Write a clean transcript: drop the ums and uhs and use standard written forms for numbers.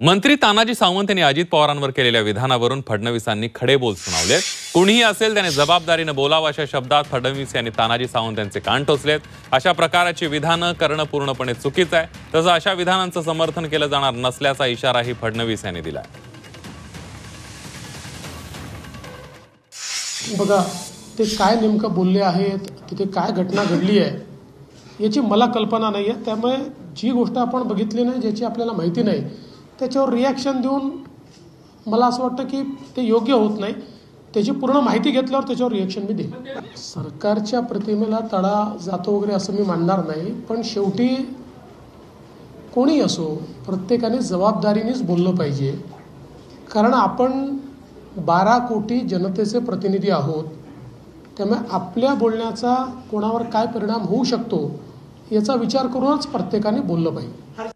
मंत्री तानाजी सावंत यांनी अजित पवारांवर केलेल्या विधानावरून फडणवीसांनी खडेबोल सुनावलेत। कोणीही असेल त्याने जबाबदारीने बोलावं अशा शब्दात फडणवीस यांनी तानाजी सावंत यांचे कान टोचलेत। अशा प्रकारची विधानं करणं पूर्णपणे चुकीचं आहे, तसं अशा विधानांचं समर्थन केलं जाणार नसल्याचा इशाराही फडणवीस यांनी दिलाय। बघा, ते काय नेमकं बोलले आहेत, तिथे काय घटना घडली आहे याची मला कल्पना नाही आहे। त्यामुळे जी गोष्ट आपण बघितली नाही, ज्याची आपल्याला माहिती नाही, त्याच्यावर रिॲक्शन देऊन मला असं वाटतं की ते योग्य होत नाही। त्याची पूर्ण माहिती घेतल्यावर त्याच्यावर रिॲक्शन मी देईन। सरकारच्या प्रतिमेला तडा जातो वगैरे असं मी मानणार नाही, पण शेवटी कोणी असो प्रत्येकाने जबाबदारीनेच बोललं पाहिजे, कारण आपण 12 कोटी जनतेचे प्रतिनिधी आहोत। त्यामुळे आपल्या बोलण्याचा कोणावर काय परिणाम होऊ शकतो याचा विचार करूनच प्रत्येकाने बोललं पाहिजे।